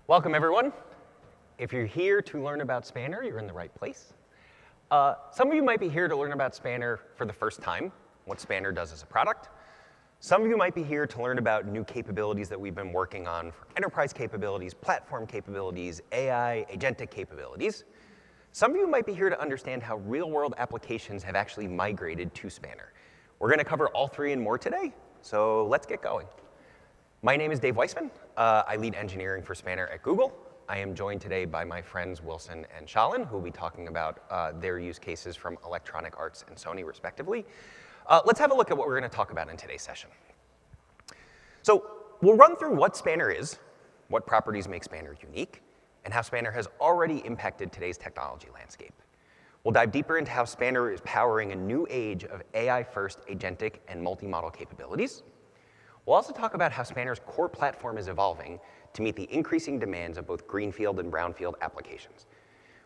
Welcome, everyone. If you're here to learn about Spanner, you're in the right place. Some of you might be here to learn about Spanner for the first time, what Spanner does as a product. Some of you might be here to learn about new capabilities that we've been working on for enterprise capabilities, platform capabilities, AI, agentic capabilities. Some of you might be here to understand how real-world applications have actually migrated to Spanner. We're going to cover all three and more today, so let's get going. My name is Dave Weissman. I lead engineering for Spanner at Google. I am joined today by my friends Wilson and Shalin, who will be talking about their use cases from Electronic Arts and Sony, respectively. Let's have a look at what we're going to talk about in today's session. So we'll run through what Spanner is, what properties make Spanner unique, and how Spanner has already impacted today's technology landscape. We'll dive deeper into how Spanner is powering a new age of AI-first agentic and multi-model capabilities. We'll also talk about how Spanner's core platform is evolving to meet the increasing demands of both greenfield and brownfield applications.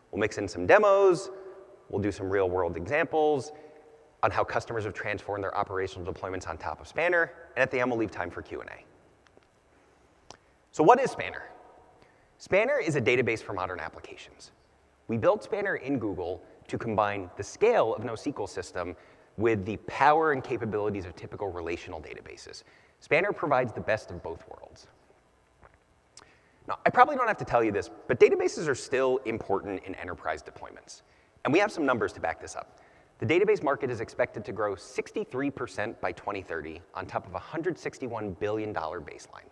We'll mix in some demos, we'll do some real-world examples on how customers have transformed their operational deployments on top of Spanner, and at the end, we'll leave time for Q&A. So what is Spanner? Spanner is a database for modern applications. We built Spanner in Google to combine the scale of NoSQL system with the power and capabilities of typical relational databases. Spanner provides the best of both worlds. Now, I probably don't have to tell you this, but databases are still important in enterprise deployments. And we have some numbers to back this up. The database market is expected to grow 63% by 2030 on top of a $161 billion baseline.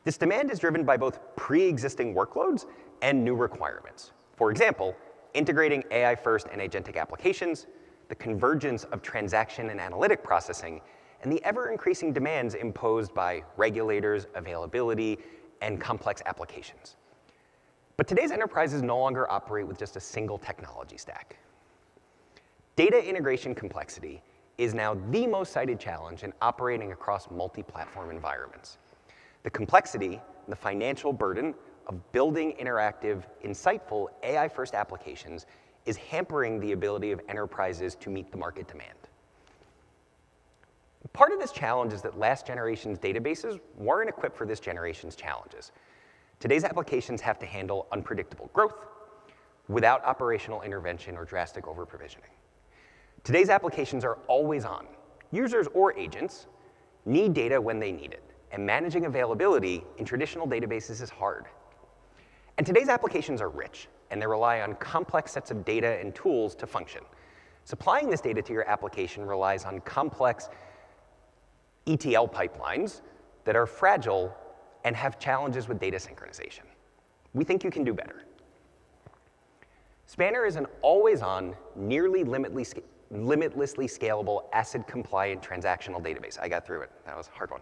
This demand is driven by both pre-existing workloads and new requirements. For example, integrating AI-first and agentic applications, the convergence of transaction and analytic processing, and the ever-increasing demands imposed by regulators, availability, and complex applications. But today's enterprises no longer operate with just a single technology stack. Data integration complexity is now the most cited challenge in operating across multi-platform environments. The complexity and the financial burden of building interactive, insightful, AI-first applications is hampering the ability of enterprises to meet the market demand. Part of this challenge is that last generation's databases weren't equipped for this generation's challenges. Today's applications have to handle unpredictable growth without operational intervention or drastic over-provisioning. Today's applications are always on. Users or agents need data when they need it, and managing availability in traditional databases is hard. And today's applications are rich, and they rely on complex sets of data and tools to function. Supplying this data to your application relies on complex ETL pipelines that are fragile and have challenges with data synchronization. We think you can do better. Spanner is an always-on, nearly limitlessly scalable, ACID-compliant transactional database. I got through it. That was a hard one.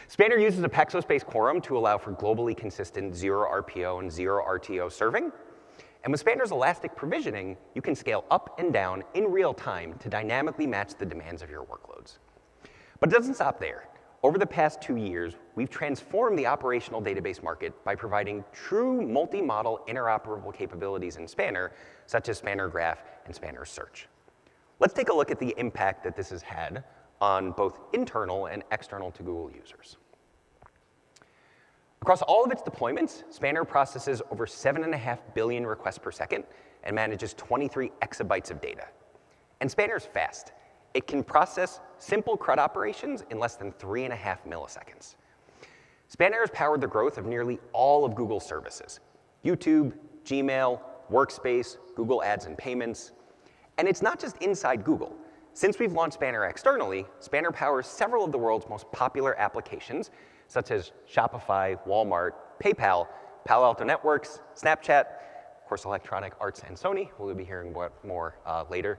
Spanner uses a Paxos-based quorum to allow for globally consistent zero RPO and zero RTO serving. And with Spanner's elastic provisioning, you can scale up and down in real time to dynamically match the demands of your workloads. But it doesn't stop there. Over the past 2 years, we've transformed the operational database market by providing true multi-model interoperable capabilities in Spanner, such as Spanner Graph and Spanner Search. Let's take a look at the impact that this has had on both internal and external to Google users. Across all of its deployments, Spanner processes over 7.5 billion requests per second and manages 23 exabytes of data. And Spanner is fast. It can process simple CRUD operations in less than 3.5 milliseconds. Spanner has powered the growth of nearly all of Google's services: YouTube, Gmail, Workspace, Google Ads and Payments. And it's not just inside Google. Since we've launched Spanner externally, Spanner powers several of the world's most popular applications, such as Shopify, Walmart, PayPal, Palo Alto Networks, Snapchat, of course, Electronic Arts and Sony, who we'll be hearing more later.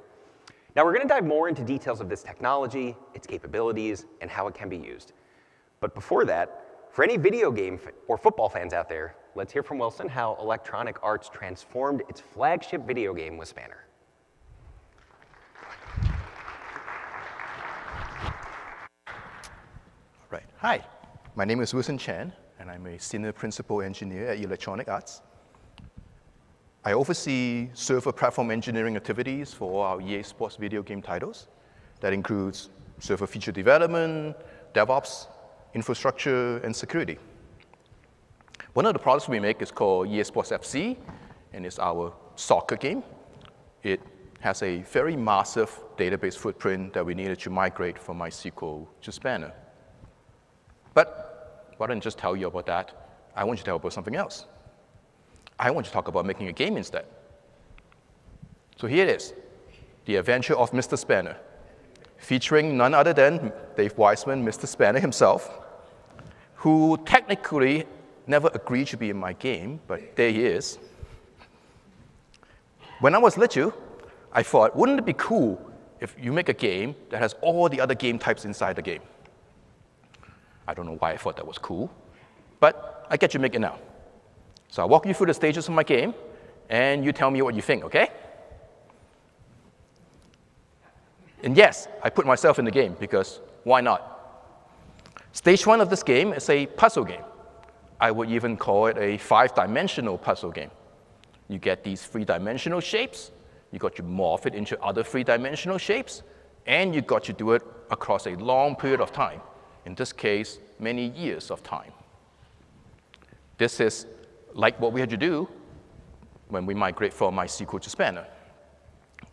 Now, we're going to dive more into details of this technology, its capabilities, and how it can be used. But before that, for any video game or football fans out there, let's hear from Wilson how Electronic Arts transformed its flagship video game with Spanner. Right. Hi, my name is Wilson Chan, and I'm a senior principal engineer at Electronic Arts. I oversee server platform engineering activities for our EA Sports video game titles. That includes server feature development, DevOps, infrastructure, and security. One of the products we make is called EA Sports FC, and it's our soccer game. It has a very massive database footprint that we needed to migrate from MySQL to Spanner. But why don't I just tell you about that? I want you to tell about something else. I want you to talk about making a game instead. So here it is, The Adventure of Mr. Spanner, featuring none other than Dave Weissman, Mr. Spanner himself, who technically never agreed to be in my game, but there he is. When I was little, I thought, wouldn't it be cool if you make a game that has all the other game types inside the game? I don't know why I thought that was cool, but I get to make it now. So I'll walk you through the stages of my game, and you tell me what you think, okay? And yes, I put myself in the game, because why not? Stage 1 of this game is a puzzle game. I would even call it a 5-dimensional puzzle game. You get these 3-dimensional shapes, you got to morph it into other 3-dimensional shapes, and you got to do it across a long period of time. In this case, many years of time. This is like what we had to do when we migrate from MySQL to Spanner.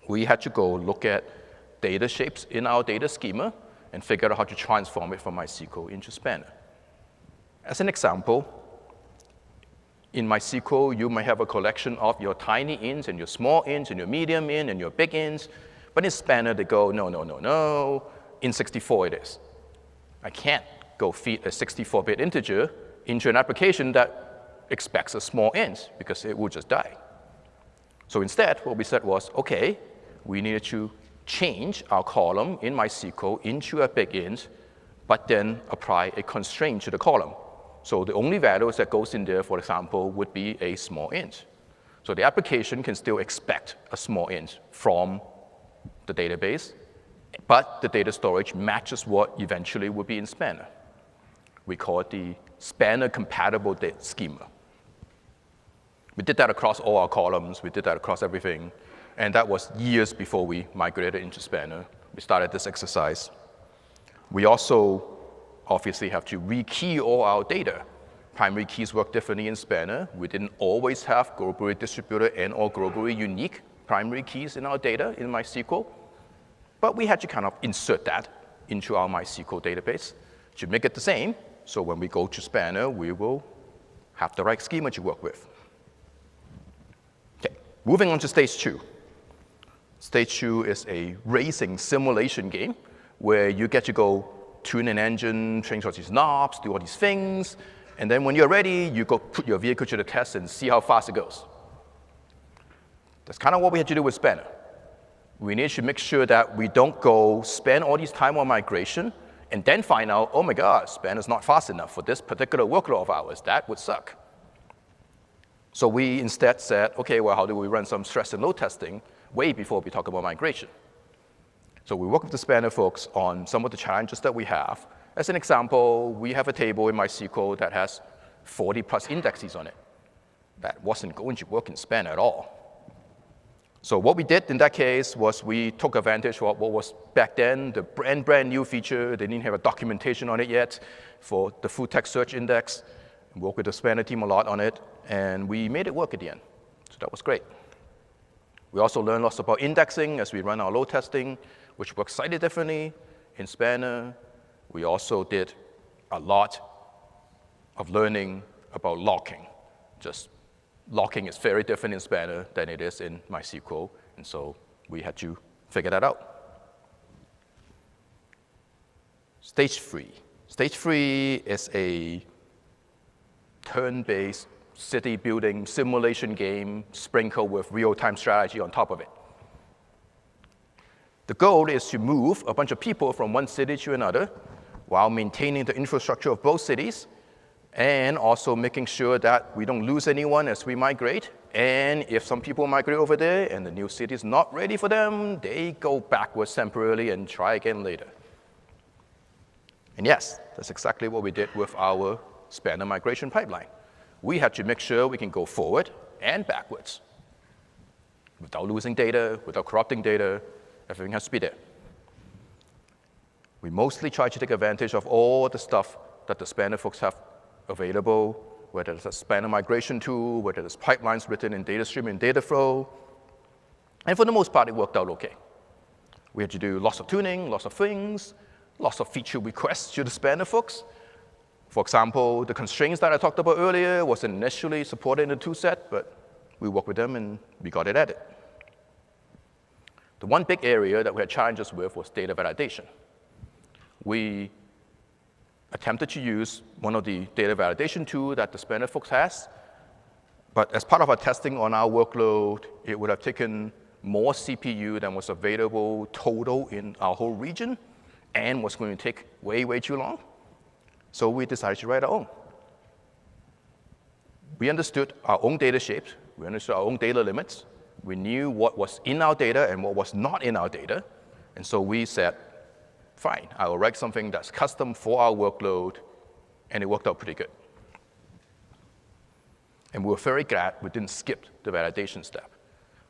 We had to go look at data shapes in our data schema and figure out how to transform it from MySQL into Spanner. As an example, in MySQL, you may have a collection of your tiny ints and your small ints and your medium int and your big ints. But in Spanner, they go, no, no, no, no. In 64 it is. I can't go feed a 64-bit integer into an application that expects a small int, because it will just die. So instead, what we said was, OK, we needed to change our column in MySQL into a big int, but then apply a constraint to the column. So the only values that goes in there, for example, would be a small int. So the application can still expect a small int from the database, but the data storage matches what eventually would be in Spanner. We call it the Spanner-compatible data schema. We did that across all our columns. We did that across everything. And that was years before we migrated into Spanner. We started this exercise. We also obviously have to rekey all our data. Primary keys work differently in Spanner. We didn't always have globally distributed and or globally unique primary keys in our data in MySQL. But we had to kind of insert that into our MySQL database to make it the same. So when we go to Spanner, we will have the right schema to work with. Okay, moving on to stage 2. Stage 2 is a racing simulation game where you get to go tune an engine, change all these knobs, do all these things, and then when you're ready, you go put your vehicle to the test and see how fast it goes. That's kind of what we had to do with Spanner. We need to make sure that we don't go spend all this time on migration and then find out, oh my God, Spanner's not fast enough for this particular workload of ours. That would suck. So we instead said, OK, well, how do we run some stress and load testing way before we talk about migration? So we work with the Spanner folks on some of the challenges that we have. As an example, we have a table in MySQL that has 40+ indexes on it. That wasn't going to work in Spanner at all. So what we did in that case was we took advantage of what was back then the brand new feature. They didn't have a documentation on it yet for the full text search index. We worked with the Spanner team a lot on it, and we made it work at the end. So that was great. We also learned lots about indexing as we run our load testing, which works slightly differently in Spanner. We also did a lot of learning about locking. Just locking is very different in Spanner than it is in MySQL, and so we had to figure that out. Stage 3. Stage 3 is a turn-based city-building simulation game sprinkled with real-time strategy on top of it. The goal is to move a bunch of people from one city to another while maintaining the infrastructure of both cities and also making sure that we don't lose anyone as we migrate. And if some people migrate over there and the new city is not ready for them, they go backwards temporarily and try again later. And yes, that's exactly what we did with our Spanner migration pipeline. We had to make sure we can go forward and backwards without losing data, without corrupting data. Everything has to be there. We mostly try to take advantage of all the stuff that the Spanner folks have available. whether it's a spanner migration tool, whether it's pipelines written in data stream and data flow. And for the most part, it worked out okay. We had to do lots of tuning, lots of things, lots of feature requests to the spanner folks. For example, the constraints that I talked about earlier wasn't initially supported in the toolset, but we worked with them and we got it added. The one big area that we had challenges with was data validation. We attempted to use one of the data validation tools that the spanner folks has, but as part of our testing on our workload, it would have taken more CPU than was available total in our whole region and was going to take way, way too long. So we decided to write our own. We understood our own data shapes. We understood our own data limits. We knew what was in our data and what was not in our data. And so we said, fine, I will write something that's custom for our workload, and it worked out pretty good. And we were very glad we didn't skip the validation step.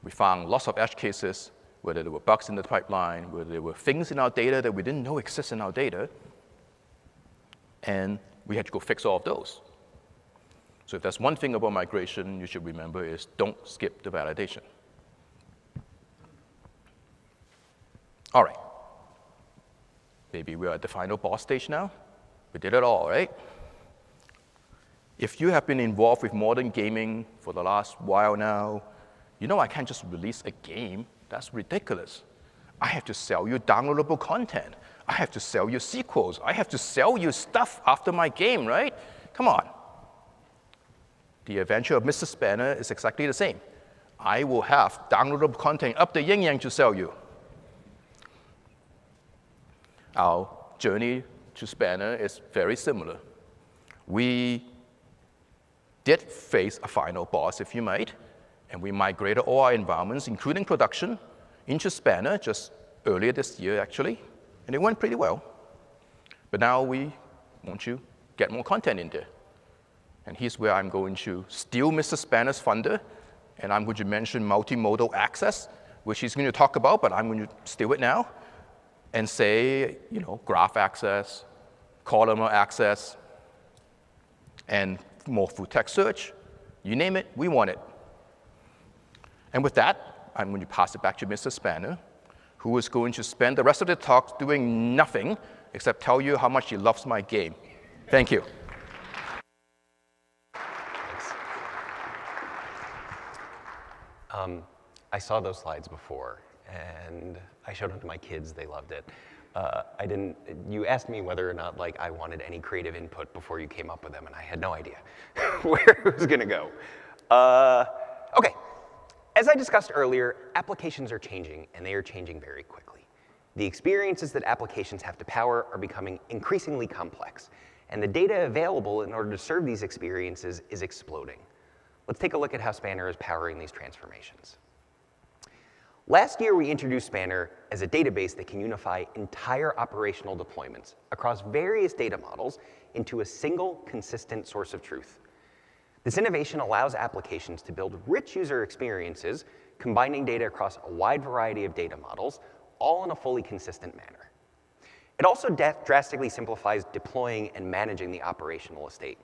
We found lots of edge cases, whether there were bugs in the pipeline, whether there were things in our data that we didn't know exist in our data, and we had to go fix all of those. So if there's one thing about migration you should remember is don't skip the validation. All right. Maybe we're at the final boss stage now. We did it all, right? If you have been involved with modern gaming for the last while now, you know I can't just release a game. That's ridiculous. I have to sell you downloadable content. I have to sell you sequels. I have to sell you stuff after my game, right? Come on. The adventure of Mr. Spanner is exactly the same. I will have downloadable content up the yin-yang to sell you. Our journey to Spanner is very similar. We did face a final boss, if you might, and we migrated all our environments, including production, into Spanner just earlier this year, actually, and it went pretty well. But now we want to get more content in there. And here's where I'm going to steal Mr. Spanner's thunder, and I'm going to mention multimodal access, which he's going to talk about, but I'm going to steal it now, and say, you know, graph access, columnar access, and more full text search. You name it, we want it. And with that, I'm going to pass it back to Mr. Spanner, who is going to spend the rest of the talk doing nothing except tell you how much he loves my game. Thank you. I saw those slides before, and I showed them to my kids. They loved it. You asked me whether or not like I wanted any creative input before you came up with them, and I had no idea where it was going to go. OK. As I discussed earlier, applications are changing, and they are changing very quickly. The experiences that applications have to power are becoming increasingly complex, and the data available in order to serve these experiences is exploding. Let's take a look at how Spanner is powering these transformations. Last year, we introduced Spanner as a database that can unify entire operational deployments across various data models into a single, consistent source of truth. This innovation allows applications to build rich user experiences, combining data across a wide variety of data models, all in a fully consistent manner. It also drastically simplifies deploying and managing the operational estate.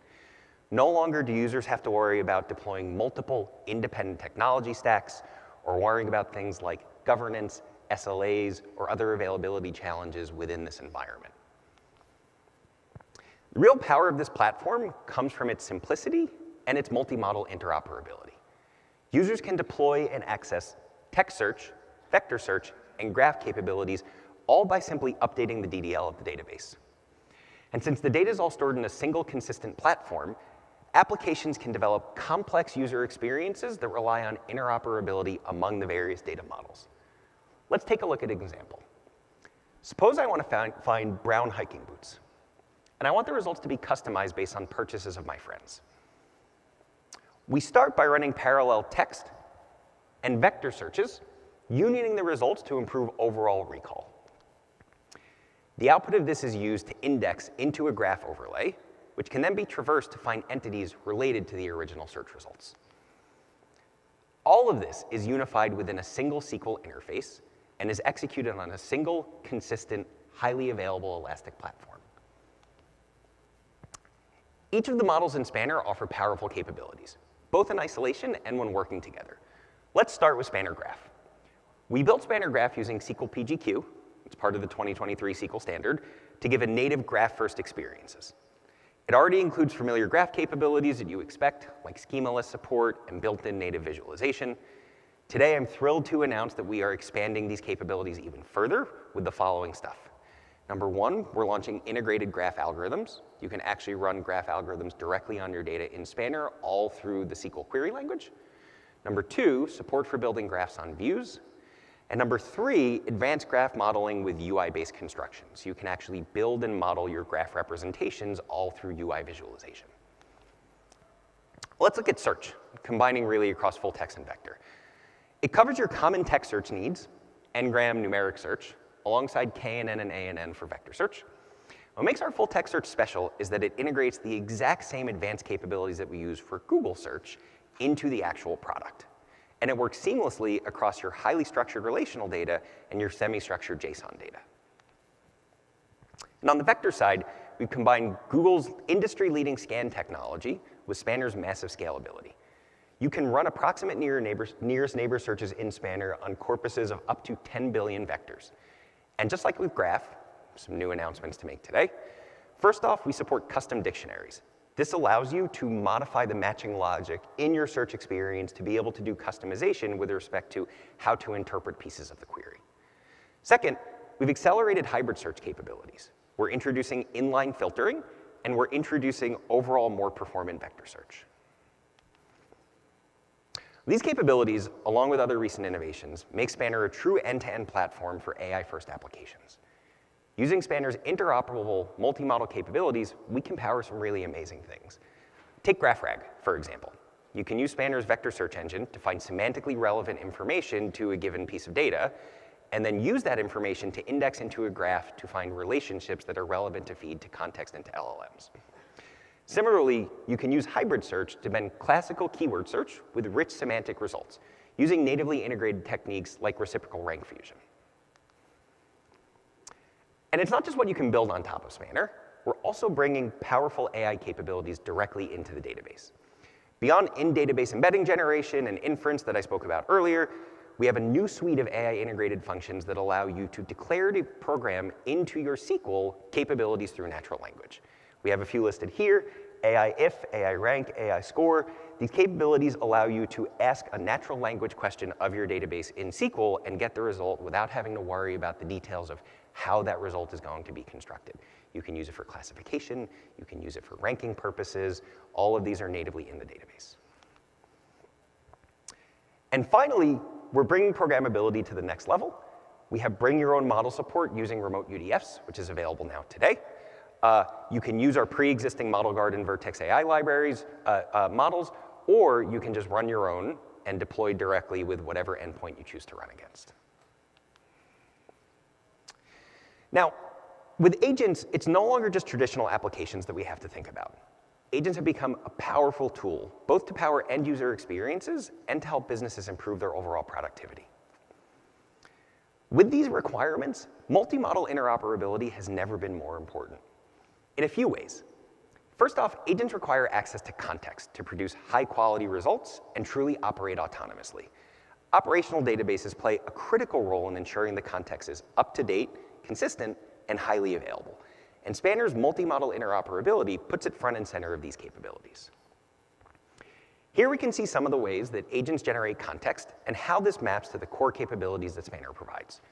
No longer do users have to worry about deploying multiple independent technology stacks or worrying about things like governance, SLAs, or other availability challenges within this environment. The real power of this platform comes from its simplicity and its multi-model interoperability. Users can deploy and access text search, vector search, and graph capabilities all by simply updating the DDL of the database. And since the data is all stored in a single consistent platform, applications can develop complex user experiences that rely on interoperability among the various data models. Let's take a look at an example. Suppose I want to find brown hiking boots, and I want the results to be customized based on purchases of my friends. We start by running parallel text and vector searches, unioning the results to improve overall recall. The output of this is used to index into a graph overlay, which can then be traversed to find entities related to the original search results. All of this is unified within a single SQL interface and is executed on a single, consistent, highly available elastic platform. Each of the models in Spanner offer powerful capabilities, both in isolation and when working together. Let's start with Spanner Graph. We built Spanner Graph using SQL PGQ, it's part of the 2023 SQL standard, to give a native graph-first experiences. It already includes familiar graph capabilities that you expect, like schema-less support and built-in native visualization. Today, I'm thrilled to announce that we are expanding these capabilities even further with the following stuff. Number one, we're launching integrated graph algorithms. You can actually run graph algorithms directly on your data in Spanner, all through the SQL query language. Number two, support for building graphs on views. And number three, advanced graph modeling with UI-based constructions. You can actually build and model your graph representations all through UI visualization. Let's look at search, combining really across full text and vector. It covers your common text search needs, n-gram numeric search, alongside KNN and ANN for vector search. What makes our full text search special is that it integrates the exact same advanced capabilities that we use for Google search into the actual product. And it works seamlessly across your highly structured relational data and your semi-structured JSON data. And on the vector side, we've combined Google's industry-leading scan technology with Spanner's massive scalability. You can run approximate nearest neighbor searches in Spanner on corpuses of up to 10 billion vectors. And just like with Graph, some new announcements to make today. First off, we support custom dictionaries. This allows you to modify the matching logic in your search experience to be able to do customization with respect to how to interpret pieces of the query. Second, we've accelerated hybrid search capabilities. We're introducing inline filtering, and we're introducing overall more performant vector search. These capabilities, along with other recent innovations, make Spanner a true end-to-end platform for AI-first applications. Using Spanner's interoperable multi-model capabilities, we can power some really amazing things. Take GraphRag, for example. You can use Spanner's vector search engine to find semantically relevant information to a given piece of data, and then use that information to index into a graph to find relationships that are relevant to feed to context into LLMs. Similarly, you can use hybrid search to blend classical keyword search with rich semantic results, using natively integrated techniques like reciprocal rank fusion. And it's not just what you can build on top of Spanner. We're also bringing powerful AI capabilities directly into the database. Beyond in-database embedding generation and inference that I spoke about earlier, we have a new suite of AI-integrated functions that allow you to declaratively program into your SQL capabilities through natural language. We have a few listed here: AI if, AI rank, AI score. These capabilities allow you to ask a natural language question of your database in SQL and get the result without having to worry about the details of how that result is going to be constructed. You can use it for classification, you can use it for ranking purposes. All of these are natively in the database. And finally, we're bringing programmability to the next level. We have bring your own model support using remote UDFs, which is available now today. You can use our pre-existing Model Guard and Vertex AI libraries models, or you can just run your own and deploy directly with whatever endpoint you choose to run against. Now, with agents, it's no longer just traditional applications that we have to think about. Agents have become a powerful tool, both to power end-user experiences and to help businesses improve their overall productivity. With these requirements, multi-model interoperability has never been more important, in a few ways. First off, agents require access to context to produce high-quality results and truly operate autonomously. Operational databases play a critical role in ensuring the context is up-to-date, consistent, and highly available. And Spanner's multi-model interoperability puts it front and center of these capabilities. Here we can see some of the ways that agents generate context and how this maps to the core capabilities that Spanner provides.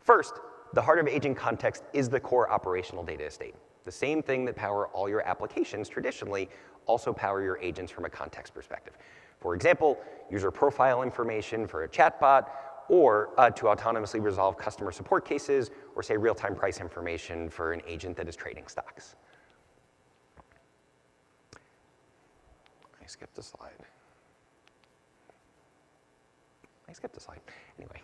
First, the heart of agent context is the core operational data estate. The same thing that power all your applications traditionally also power your agents from a context perspective. For example, user profile information for a chatbot, or to autonomously resolve customer support cases, or say real-time price information for an agent that is trading stocks. I skipped a slide. Anyway,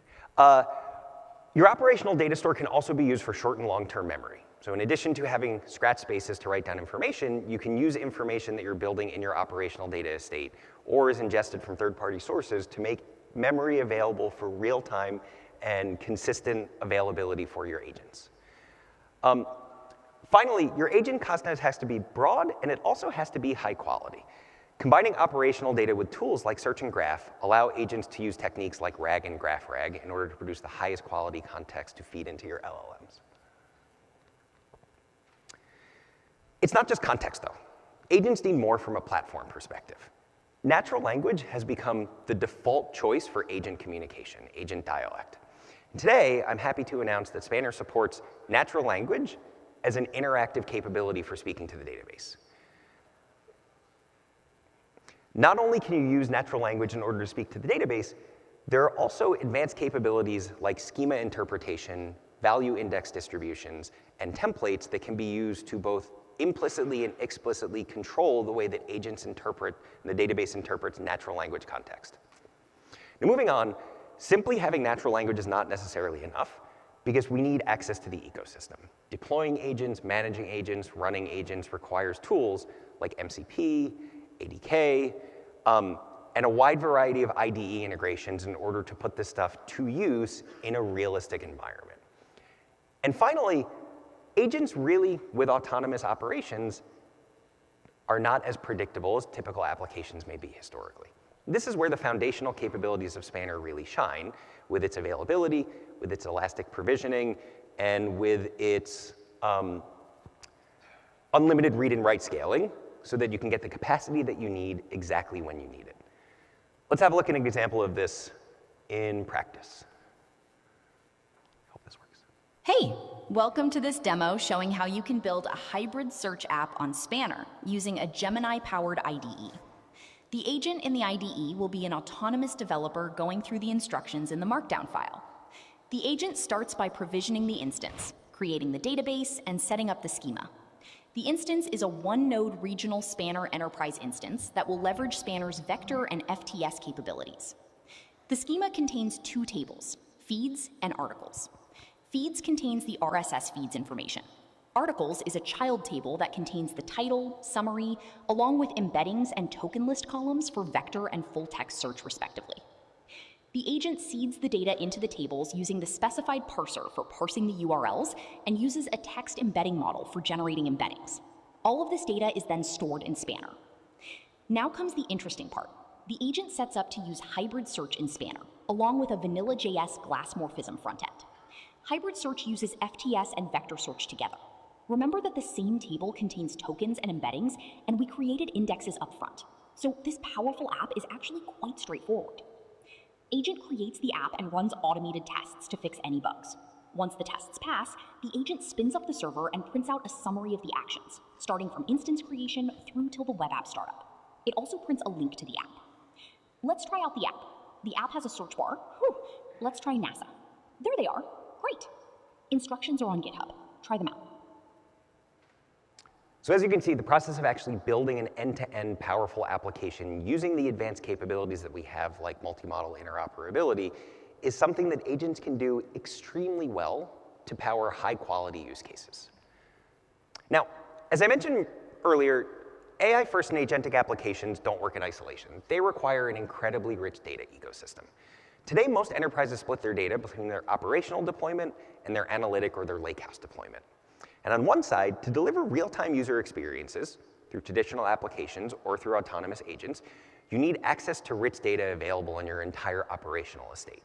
your operational data store can also be used for short and long-term memory. So in addition to having scratch spaces to write down information, you can use information that you're building in your operational data estate or is ingested from third-party sources to make memory available for real-time and consistent availability for your agents. Finally, your agent content has to be broad, and it also has to be high quality. Combining operational data with tools like search and graph allow agents to use techniques like RAG and graph RAG in order to produce the highest quality context to feed into your LLMs. It's not just context, though. Agents need more from a platform perspective. Natural language has become the default choice for agent communication, agent dialect. And today, I'm happy to announce that Spanner supports natural language as an interactive capability for speaking to the database. Not only can you use natural language in order to speak to the database, there are also advanced capabilities like schema interpretation, value index distributions, and templates that can be used to both implicitly and explicitly control the way that agents interpret and the database interprets natural language context. Now, moving on, simply having natural language is not necessarily enough because we need access to the ecosystem. Deploying agents, managing agents, running agents requires tools like MCP, ADK, and a wide variety of IDE integrations in order to put this stuff to use in a realistic environment. And finally, agents really, with autonomous operations, are not as predictable as typical applications may be historically. This is where the foundational capabilities of Spanner really shine, with its availability, with its elastic provisioning, and with its unlimited read and write scaling, so that you can get the capacity that you need exactly when you need it. Let's have a look at an example of this in practice. Hope this works. Hey, welcome to this demo showing how you can build a hybrid search app on Spanner using a Gemini-powered IDE. The agent in the IDE will be an autonomous developer going through the instructions in the Markdown file. The agent starts by provisioning the instance, creating the database, and setting up the schema. The instance is a one-node regional Spanner enterprise instance that will leverage Spanner's vector and FTS capabilities. The schema contains two tables, feeds and articles. Feeds contains the RSS feeds information. Articles is a child table that contains the title, summary, along with embeddings and token list columns for vector and full text search respectively. The agent seeds the data into the tables using the specified parser for parsing the URLs and uses a text embedding model for generating embeddings. All of this data is then stored in Spanner. Now comes the interesting part. The agent sets up to use hybrid search in Spanner, along with a vanilla.js glass morphism frontend. Hybrid search uses FTS and vector search together. Remember that the same table contains tokens and embeddings, and we created indexes up front. So this powerful app is actually quite straightforward. Agent creates the app and runs automated tests to fix any bugs. Once the tests pass, the agent spins up the server and prints out a summary of the actions, starting from instance creation through till the web app startup. It also prints a link to the app. Let's try out the app. The app has a search bar. Let's try NASA. There they are. Great. Instructions are on GitHub. Try them out. So as you can see, the process of actually building an end-to-end powerful application using the advanced capabilities that we have, like multi-model interoperability, is something that agents can do extremely well to power high-quality use cases. Now, as I mentioned earlier, AI-first and agentic applications don't work in isolation. They require an incredibly rich data ecosystem. Today, most enterprises split their data between their operational deployment and their analytic or their lakehouse deployment. And on one side, to deliver real-time user experiences through traditional applications or through autonomous agents, you need access to rich data available in your entire operational estate.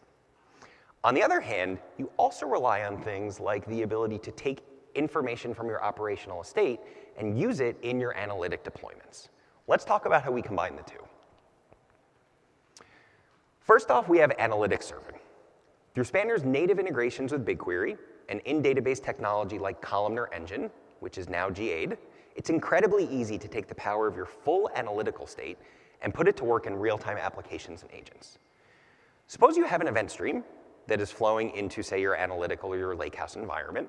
On the other hand, you also rely on things like the ability to take information from your operational estate and use it in your analytic deployments. Let's talk about how we combine the two. First off, we have analytics serving. Through Spanner's native integrations with BigQuery, and in-database technology like columnar engine, which is now GA'd, it's incredibly easy to take the power of your full analytical state and put it to work in real-time applications and agents. Suppose you have an event stream that is flowing into, say, your analytical or your lakehouse environment,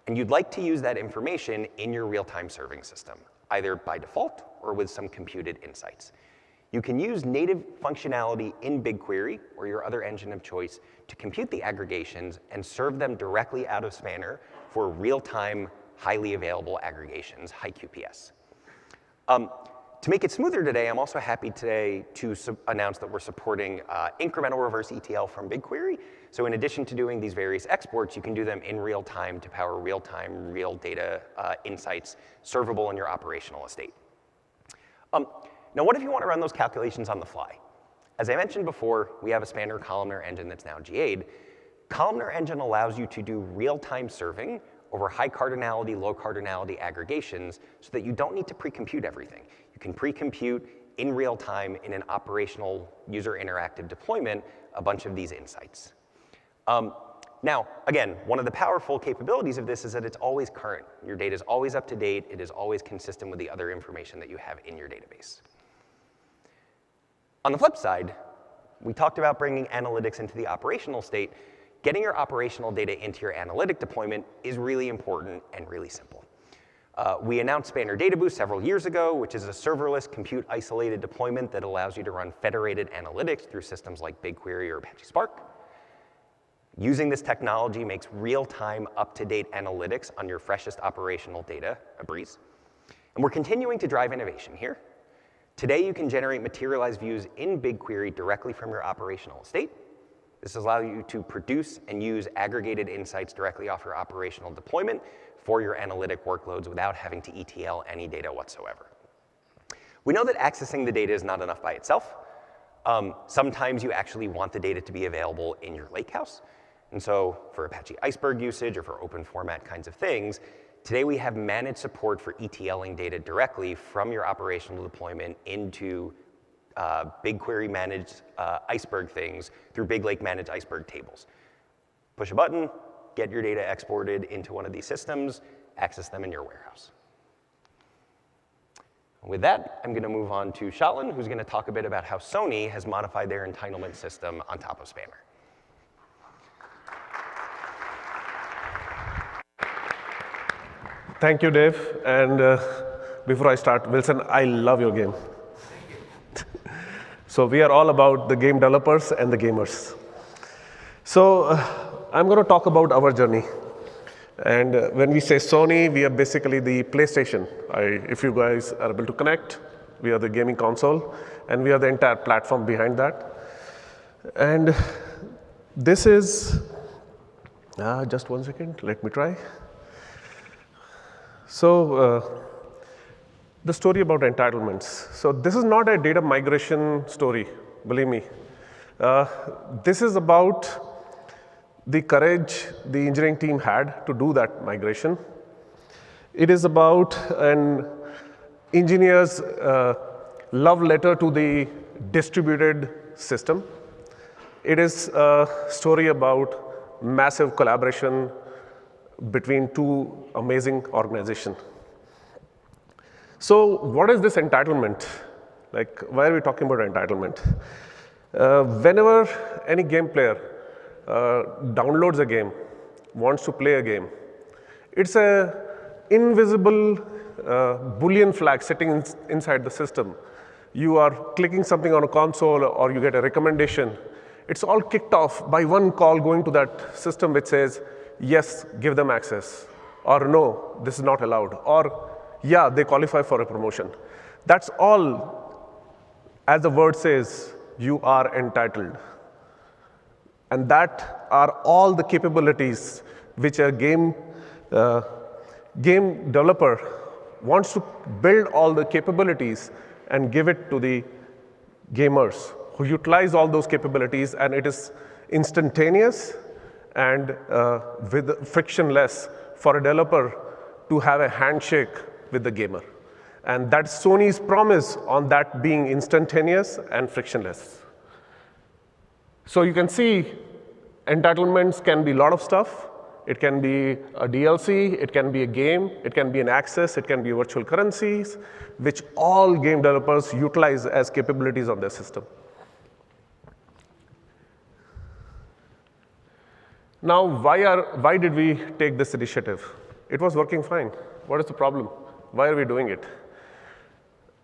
and you'd like to use that information in your real-time serving system, either by default or with some computed insights. You can use native functionality in BigQuery or your other engine of choice to compute the aggregations and serve them directly out of Spanner for real-time, highly available aggregations, high QPS. To make it smoother today, I'm also happy today to announce that we're supporting incremental reverse ETL from BigQuery. So in addition to doing these various exports, you can do them in real time to power real-time, real data insights servable in your operational estate. Now, what if you want to run those calculations on the fly? As I mentioned before, we have a Spanner columnar engine that's now GA'd. Columnar engine allows you to do real-time serving over high cardinality, low cardinality aggregations so that you don't need to pre-compute everything. You can pre-compute in real time in an operational user interactive deployment a bunch of these insights. Now, again, one of the powerful capabilities of this is that it's always current. Your data is always up to date. It is always consistent with the other information that you have in your database. On the flip side, we talked about bringing analytics into the operational state. Getting your operational data into your analytic deployment is really important and really simple. We announced Spanner Data Boost several years ago, which is a serverless, compute-isolated deployment that allows you to run federated analytics through systems like BigQuery or Apache Spark. Using this technology makes real-time, up-to-date analytics on your freshest operational data a breeze. And we're continuing to drive innovation here. Today, you can generate materialized views in BigQuery directly from your operational estate. This allows you to produce and use aggregated insights directly off your operational deployment for your analytic workloads without having to ETL any data whatsoever. We know that accessing the data is not enough by itself. Sometimes you actually want the data to be available in your lakehouse. And so for Apache Iceberg usage or for open format kinds of things, today we have managed support for ETLing data directly from your operational deployment into BigQuery managed Iceberg things through Big Lake managed Iceberg tables. Push a button, get your data exported into one of these systems, access them in your warehouse. With that, I'm going to move on to Shalin, who's going to talk a bit about how Sony has modified their entitlement system on top of Spanner. Thank you, Dave. And before I start, Wilson, I love your game. So we are all about the game developers and the gamers. So I'm going to talk about our journey. And when we say Sony, we are basically the PlayStation. If you guys are able to connect, we are the gaming console, and we are the entire platform behind that. And this is, just 1 second, let me try. So the story about entitlements. So this is not a data migration story, believe me. This is about the courage the engineering team had to do that migration. It is about an engineer's love letter to the distributed system. It is a story about massive collaboration between two amazing organizations. So what is this entitlement? Like, why are we talking about entitlement? Whenever any game player downloads a game, wants to play a game, it's an invisible Boolean flag sitting inside the system. You are clicking something on a console or you get a recommendation. It's all kicked off by one call going to that system which says, yes, give them access, or no, this is not allowed, or yeah, they qualify for a promotion. That's all, as the word says, you are entitled. And that are all the capabilities which a game developer wants to build all the capabilities and give it to the gamers who utilize all those capabilities, and it is instantaneous and with frictionless for a developer to have a handshake with the gamer. And that's Sony's promise on that being instantaneous and frictionless. So you can see entitlements can be a lot of stuff. It can be a DLC, it can be a game, it can be an access, it can be virtual currencies, which all game developers utilize as capabilities on their system. Now, why did we take this initiative? It was working fine. What is the problem? Why are we doing it?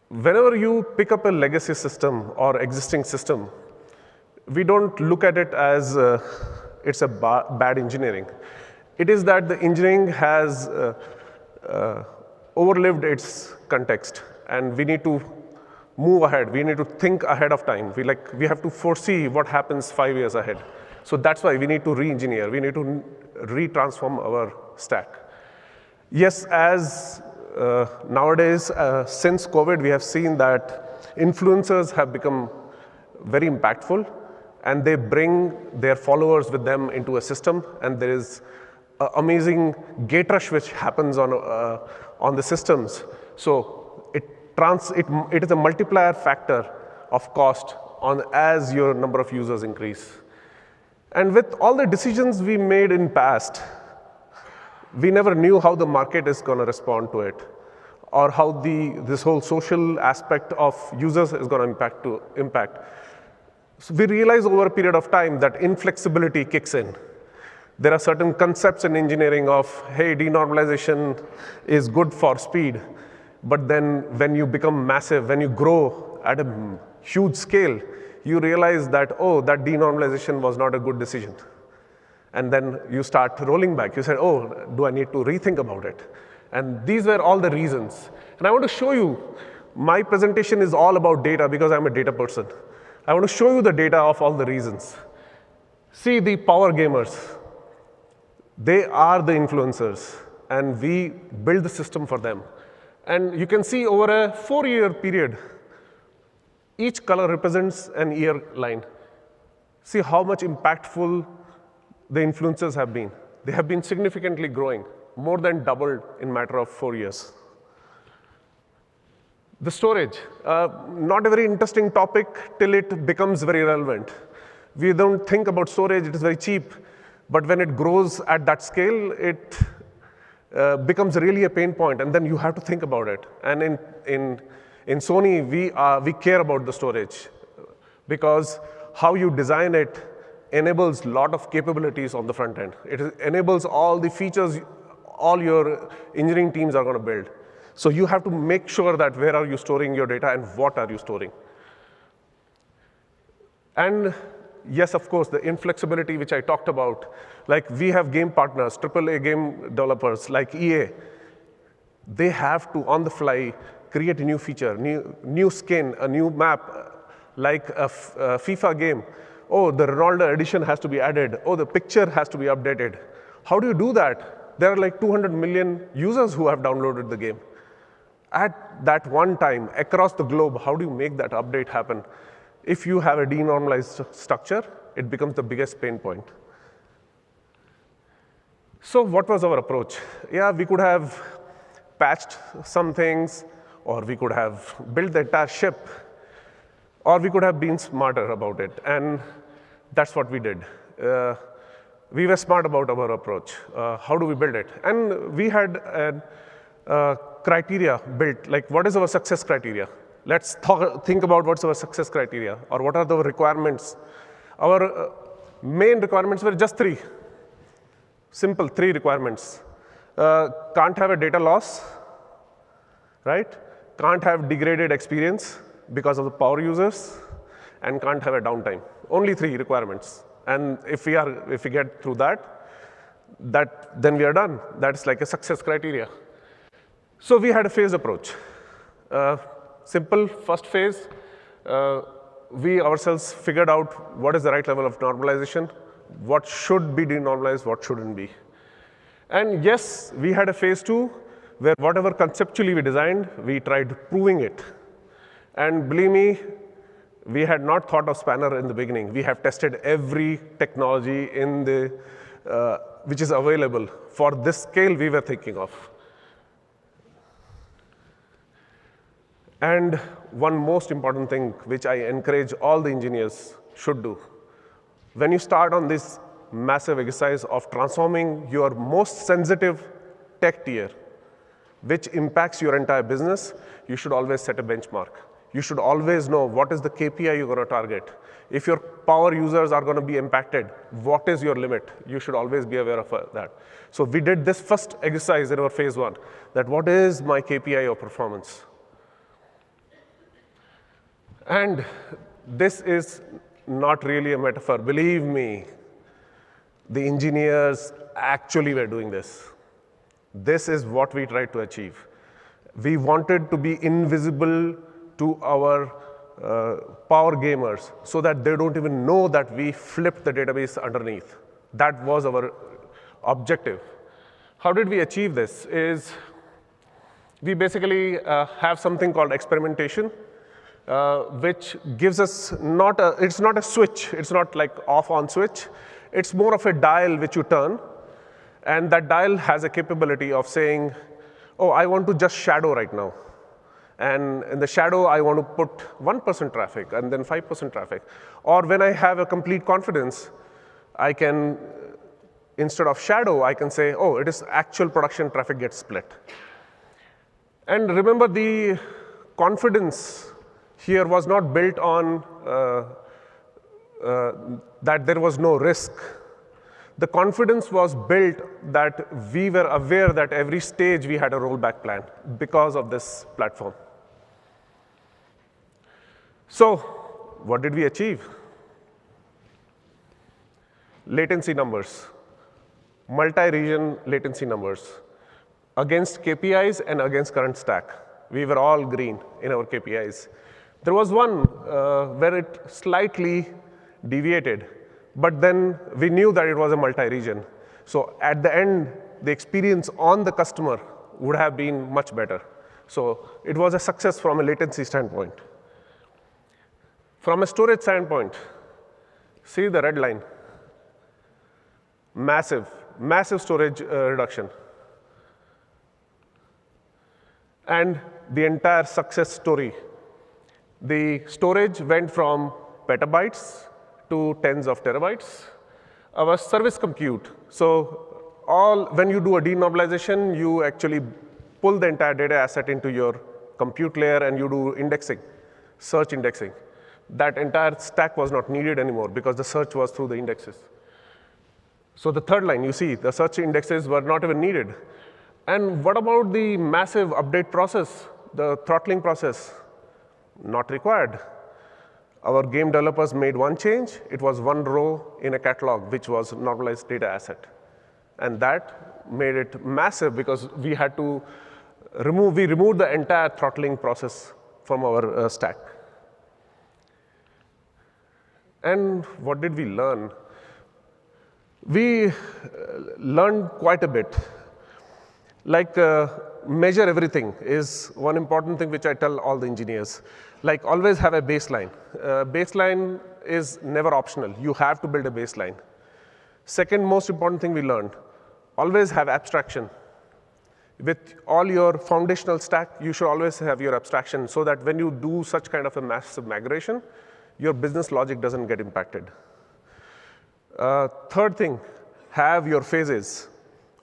Whenever you pick up a legacy system or existing system, we don't look at it as it's a bad engineering. It is that the engineering has overlived its context, and we need to move ahead. We need to think ahead of time. We have to foresee what happens 5 years ahead. So that's why we need to re-engineer. We need to re-transform our stack. Yes, as nowadays, since COVID, we have seen that influencers have become very impactful, and they bring their followers with them into a system, and there is amazing gate rush which happens on the systems. So it is a multiplier factor of cost as your number of users increase. And with all the decisions we made in past, we never knew how the market is going to respond to it, or how this whole social aspect of users is going to impact. So we realize over a period of time that inflexibility kicks in. There are certain concepts in engineering of, hey, denormalization is good for speed, but then when you become massive, when you grow at a huge scale, you realize that, oh, that denormalization was not a good decision. And then you start rolling back. You said, oh, do I need to rethink about it? And these were all the reasons. And I want to show you, my presentation is all about data because I'm a data person. I want to show you the data of all the reasons. See the power gamers. They are the influencers, and we build the system for them. And you can see over a 4-year period, each color represents an year line. See how much impactful the influencers have been. They have been significantly growing, more than doubled in a matter of 4 years. The storage, not a very interesting topic till it becomes very relevant. We don't think about storage, it is very cheap. But when it grows at that scale, it becomes really a pain point, and then you have to think about it. And in Sony, we care about the storage, because how you design it enables a lot of capabilities on the front end. It enables all the features all your engineering teams are going to build. So you have to make sure that where are you storing your data and what are you storing. And yes, of course, the inflexibility which I talked about, like we have game partners, AAA game developers like EA. They have to, on the fly, create a new feature, new skin, a new map, like a FIFA game. Oh, the Ronaldo edition has to be added. Oh, the picture has to be updated. How do you do that? There are like 200 million users who have downloaded the game. At that one time, across the globe, how do you make that update happen? If you have a denormalized structure, it becomes the biggest pain point. So what was our approach? Yeah, we could have patched some things, or we could have built the entire ship, or we could have been smarter about it. And that's what we did. We were smart about our approach. How do we build it? And we had a criteria built, like what is our success criteria? Let's think about what's our success criteria, or what are the requirements. Our main requirements were just 3. Simple 3 requirements. Can't have a data loss, right? Can't have degraded experience because of the power users, and can't have a downtime. Only 3 requirements. And if we get through that, then we are done. That's like a success criteria. So we had a phased approach. Simple first phase, we ourselves figured out what is the right level of normalization, what should be denormalized, what shouldn't be. And yes, we had a phase 2 where whatever conceptually we designed, we tried proving it. And believe me, we had not thought of Spanner in the beginning. We have tested every technology which is available for this scale we were thinking of. And one most important thing, which I encourage all the engineers should do, when you start on this massive exercise of transforming your most sensitive tech tier, which impacts your entire business, you should always set a benchmark. You should always know what is the KPI you're going to target. If your power users are going to be impacted, what is your limit? You should always be aware of that. So we did this first exercise in our phase 1, that what is my KPI of performance? And this is not really a metaphor. Believe me, the engineers actually were doing this. This is what we tried to achieve. We wanted to be invisible to our power gamers so that they don't even know that we flipped the database underneath. That was our objective. How did we achieve this? Is we basically have something called experimentation, which gives us it's not a switch. It's not like off-on switch. It's more of a dial which you turn. And that dial has a capability of saying, oh, I want to just shadow right now. And in the shadow, I want to put 1% traffic and then 5% traffic. Or when I have a complete confidence, I can, instead of shadow, I can say, oh, it is actual production traffic gets split. And remember, the confidence here was not built on that there was no risk. The confidence was built that we were aware that every stage we had a rollback plan because of this platform. So what did we achieve? Latency numbers, multi-region latency numbers against KPIs and against current stack. We were all green in our KPIs. There was one where it slightly deviated, but then we knew that it was a multi-region. So at the end, the experience on the customer would have been much better. So it was a success from a latency standpoint. From a storage standpoint, see the red line. Massive, massive storage reduction. And the entire success story. The storage went from petabytes to tens of terabytes. Our service compute, so when you do a denormalization, you actually pull the entire data asset into your compute layer and you do indexing, search indexing. That entire stack was not needed anymore because the search was through the indexes. So the third line, you see, the search indexes were not even needed. And what about the massive update process, the throttling process? Not required. Our game developers made one change. It was one row in a catalog, which was normalized data asset. And that made it massive because we had to removed the entire throttling process from our stack. And what did we learn? We learned quite a bit. Like measure everything is one important thing which I tell all the engineers. Like always have a baseline. Baseline is never optional. You have to build a baseline. Second most important thing we learned, always have abstraction. With all your foundational stack, you should always have your abstraction so that when you do such kind of a massive migration, your business logic doesn't get impacted. Third thing, have your phases,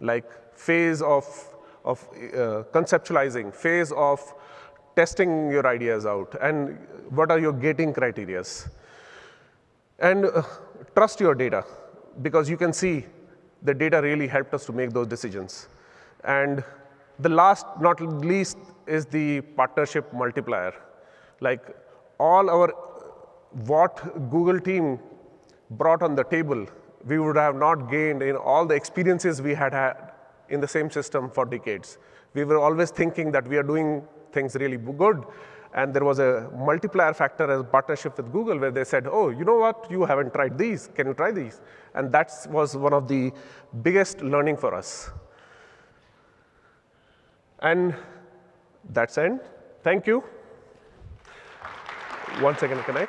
like phase of conceptualizing, phase of testing your ideas out, and what are your gating criterias. And trust your data, because you can see the data really helped us to make those decisions. And the last, not least, is the partnership multiplier. Like what Google team brought on the table, we would have not gained in all the experiences we had in the same system for decades. We were always thinking that we are doing things really good, and there was a multiplier factor as a partnership with Google where they said, oh, you know what, you haven't tried these, can you try these? And that was one of the biggest learning for us. And that's it. Thank you. 1 second, can I?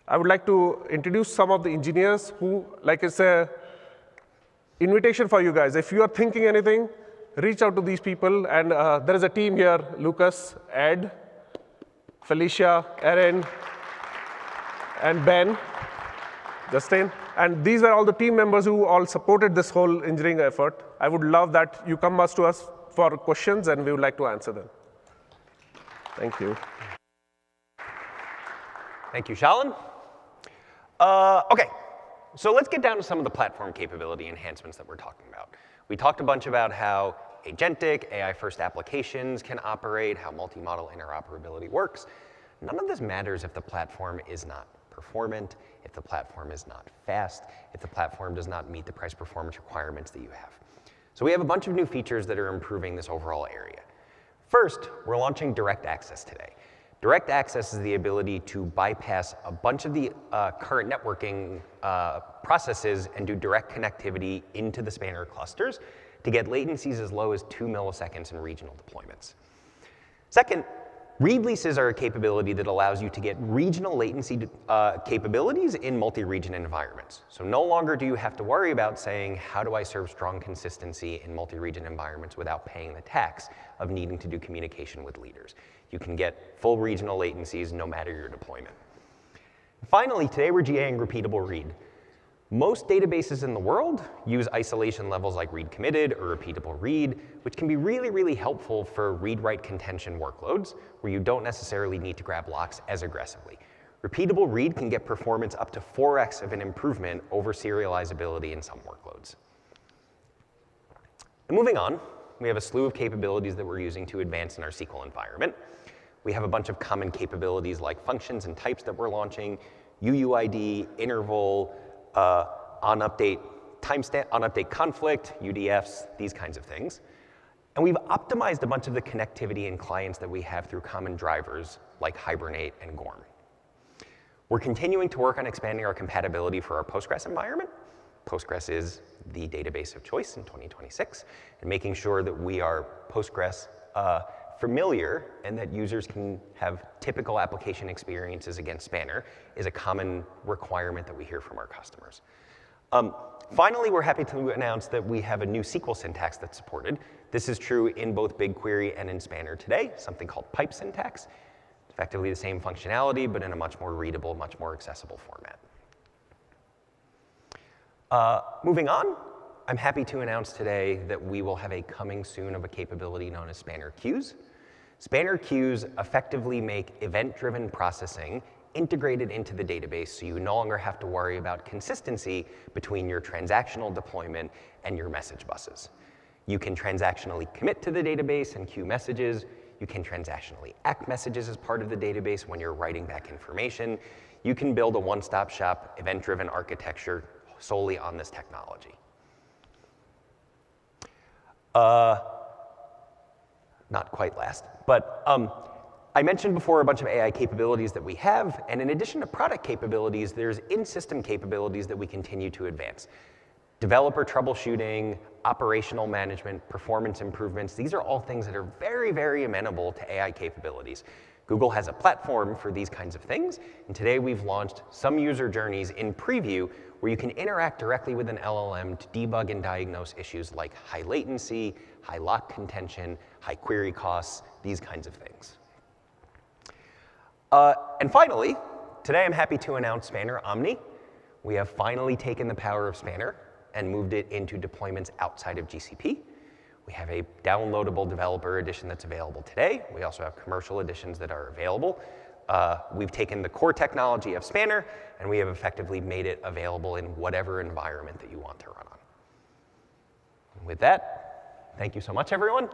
I would like to introduce some of the engineers who, like it's an invitation for you guys. If you are thinking anything, reach out to these people. And there is a team here, Lucas, Ed, Felicia, Erin, and Ben, Justin. And these are all the team members who all supported this whole engineering effort. I would love that you come to us for questions, and we would like to answer them. Thank you. Thank you, Shalin. OK, so let's get down to some of the platform capability enhancements that we're talking about. We talked a bunch about how agentic, AI-first applications can operate, how multi-model interoperability works. None of this matters if the platform is not performant, if the platform is not fast, if the platform does not meet the price performance requirements that you have. So we have a bunch of new features that are improving this overall area. First, we're launching direct access today. Direct access is the ability to bypass a bunch of the current networking processes and do direct connectivity into the Spanner clusters to get latencies as low as 2 milliseconds in regional deployments. Second, read leases are a capability that allows you to get regional latency capabilities in multi-region environments. So no longer do you have to worry about saying, how do I serve strong consistency in multi-region environments without paying the tax of needing to do communication with leaders. You can get full regional latencies no matter your deployment. Finally, today we're GAing repeatable read. Most databases in the world use isolation levels like read committed or repeatable read, which can be really, really helpful for read-write contention workloads where you don't necessarily need to grab locks as aggressively. Repeatable read can get performance up to 4x of an improvement over serializability in some workloads. And moving on, we have a slew of capabilities that we're using to advance in our SQL environment. We have a bunch of common capabilities like functions and types that we're launching, UUID, interval, on-update timestamp, on-update conflict, UDFs, these kinds of things. And we've optimized a bunch of the connectivity in clients that we have through common drivers like Hibernate and Gorm. We're continuing to work on expanding our compatibility for our Postgres environment. Postgres is the database of choice in 2026, and making sure that we are Postgres familiar and that users can have typical application experiences against Spanner is a common requirement that we hear from our customers. Finally, we're happy to announce that we have a new SQL syntax that's supported. This is true in both BigQuery and in Spanner today, something called pipe syntax. Effectively the same functionality, but in a much more readable, much more accessible format. Moving on, I'm happy to announce today that we will have a coming soon of a capability known as Spanner Queues. Spanner Queues effectively make event-driven processing integrated into the database so you no longer have to worry about consistency between your transactional deployment and your message buses. You can transactionally commit to the database and queue messages. You can transactionally act messages as part of the database when you're writing back information. You can build a one-stop shop event-driven architecture solely on this technology. Not quite last, but I mentioned before a bunch of AI capabilities that we have, and in addition to product capabilities, there's in-system capabilities that we continue to advance. Developer troubleshooting, operational management, performance improvements, these are all things that are very, very amenable to AI capabilities. Google has a platform for these kinds of things, and today we've launched some user journeys in preview where you can interact directly with an LLM to debug and diagnose issues like high latency, high lock contention, high query costs, these kinds of things. And finally, today I'm happy to announce Spanner Omni. We have finally taken the power of Spanner and moved it into deployments outside of GCP. We have a downloadable developer edition that's available today. We also have commercial editions that are available. We've taken the core technology of Spanner, and we have effectively made it available in whatever environment that you want to run on. And with that, thank you so much, everyone.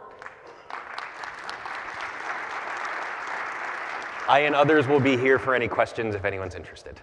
I and others will be here for any questions if anyone's interested.